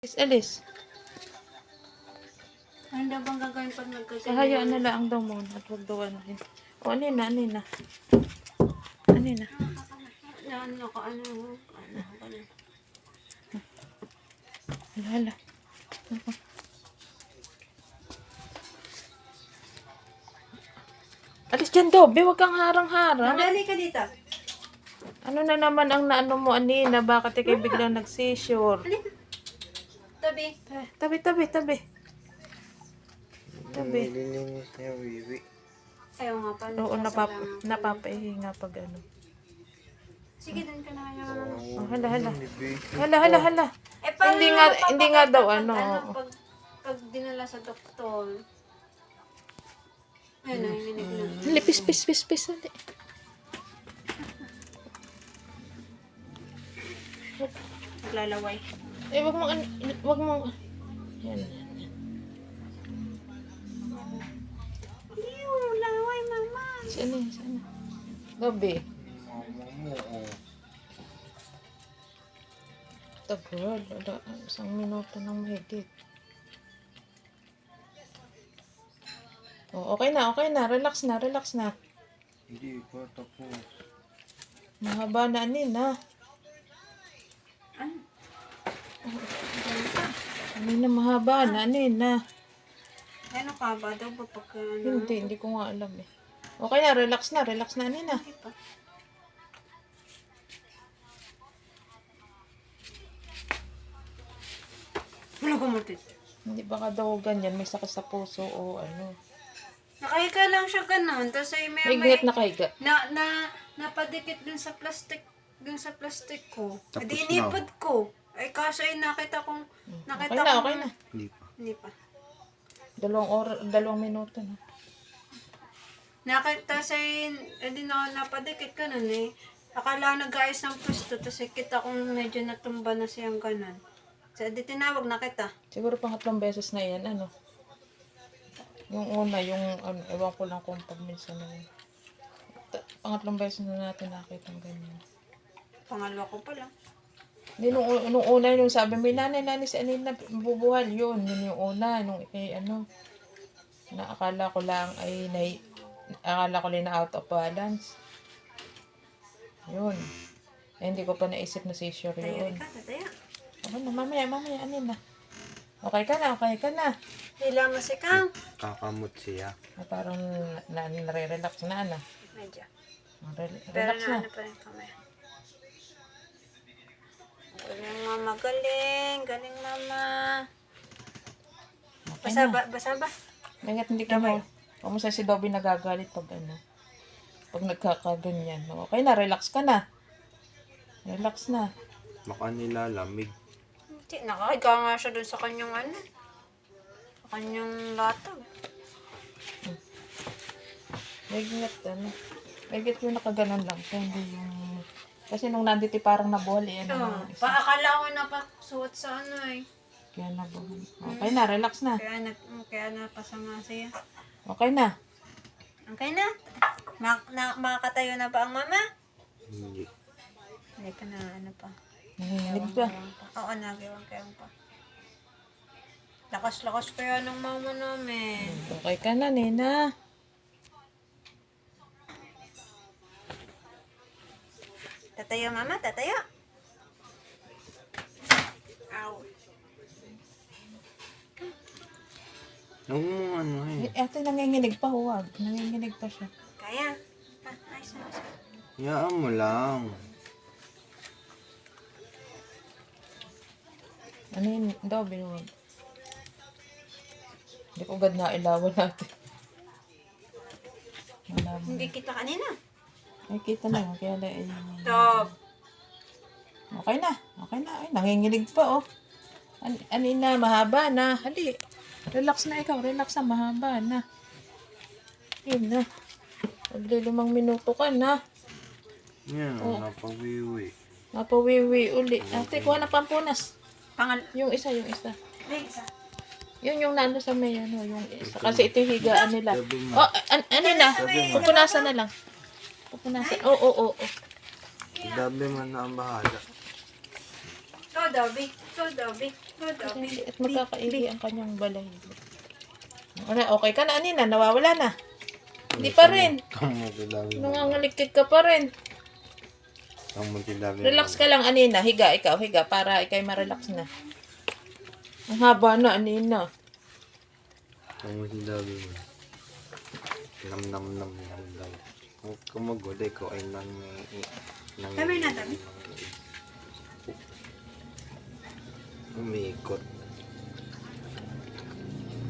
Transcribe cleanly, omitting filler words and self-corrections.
Alis. Ano daw bang gagawin pag nagkaganyan? Hayaan na lang daw muna at huwag daw ano. O, ano na, ano na. Ano na. Ano ko, ano. Hala. Alis dyan, Dobby. Huwag kang harang-harang. Dali ka dito. Ano na naman ang naano mo, Anina? Bakit ikay biglang nagsisure? Tabi. Tabi, tabi, tabi. Tabi. Nililinis niya, Wiwi. Ayaw nga pa. Oo, napapaihinga pag ano. Sige, dun ka na kaya. Oh, hala, hala. Hala, hala, hala. Eh, paano Hindi nga daw ano. Pag dinala sa doktor. Ayun, nanginig na. Hali, pis, pis, pis, pis. Hali. Naglalaway. Eh, wag mong, wag mong, yan. Ew, laway, mama. Sana, sana. Gabi. Mama mo, oh. Tagal. Wala, isang minuto nang mahigit. Oh, okay na, okay na. Relax na, relax na. Hindi pa tapos. Mahaba na, Anina. Ano na mahaba na, Anina. Ano ka ba daw ba pagka ano? Hindi ko nga alam eh. Okay na, relax na, Anina. Hindi pa. Ano kumutit? Hindi baka daw ganyan, may sakit sa puso o ano. Nakahiga lang siya ganun. Tapos ay may Higit na kahiga. napadikit dun sa plastic ko. Tapos Adi na. inipod ko. Ay kaso ay nakita Okay kong na, okay na. Hindi pa. Hindi pa. 2 minuto na. Nakita sa edi napadikit ka nun eh. Akala ko nag-ayos ng pwesto. Tapos ay kita kong medyo natumba na siyang ganun. So edi tinawag na kita. Siguro pangatlong beses na yan, ano. Yung una, yung, ano, ewan ko lang kung pag minsan na yun. Pangatlong beses na natin nakita ng ganyan. Pangalawa ko pa lang. Hindi, nung una, yung sabi, may nanay si Anina, bubuhal yun. Yun yung una, nung ano, na akala ko lang na out of balance. Yun. Eh, hindi ko pa naisip na seizure Tayo yun. ka, tataya. Okay na, mamaya, Anina. Okay ka na. Hila mo si Kang. Kakamot siya. Ah, parang nare-relax na, ano. Medyo. Relax Pero na. ano pa rin kamay. Galing mama, galing. Galing mama. Okay Basa na. ba? Basa ba? Kaya hindi ka mo. Kamusta si Dobby nagagalit pag ano. Pag nagkakaganyan. Okay na, relax ka na. Relax na. Baka nilalamig. Hindi, nakahiga nga siya dun sa kanyang ano. Sa kanyang latag. Megit, ano. Megit yung nakaganon lang. Kaya hindi yung... Kasi nung nandito parang nabuhal eh. Ano, Oo. yung isa. Paakala ko napasuot sa ano eh. Kaya nabuhal. Okay na, relax na. Kaya napasama siya. Okay na. Okay na? Makakatayo na ba ang mama? Hindi. Hindi pa na ano pa. Nanginginig pa. Oo, nagawang pa. Lakas-lakas kaya ng mama namin. Okay ka na, Nina. Tatayo mama, tatayo. Ow. Huwag mo ano eh. Ate, nanginginig pa, huwag. Nanginginig pa siya. Kaya? Ayos na. Hayaan mo lang. Ano yun? Dobby, huwag. Hindi ko agad nailawan natin. Malaman. Hindi kita kanina. Ay, kita na. Kaya na eh. Stop. Okay na. Okay na. Ay, nanginginig pa, oh. Anina, mahaba na. Hali. Relax na ikaw. Relax na. Mahaba na. Yun na. 5 minuto ka na. Yan, Oh. napawiwi. Napawiwi uli. Ate, kuha na pampunas. Yung Yung isa. isa. Yun yung nando sa may ano, yung isa. Kasi ito yung higaan nila. Sabi mo. Oh, Anina. Pupunasan na lang. Pupunasan. Oo. Dabi man na ang bahala. Ikaw, Dobby. At magkakaigi ang kanyang balay. Ano, okay ka na, Anina? Nawawala na. Hindi pa rin. Nangangalikid ka pa rin. Relax ka lang, Anina. Higa, ikaw, higa. Para ikay ma-relax na. Ang haba na, Anina. Kamu sinabi mo. Nam nam nam nam daw. Kung maguday ko ay nang Dami na, dami. umikot.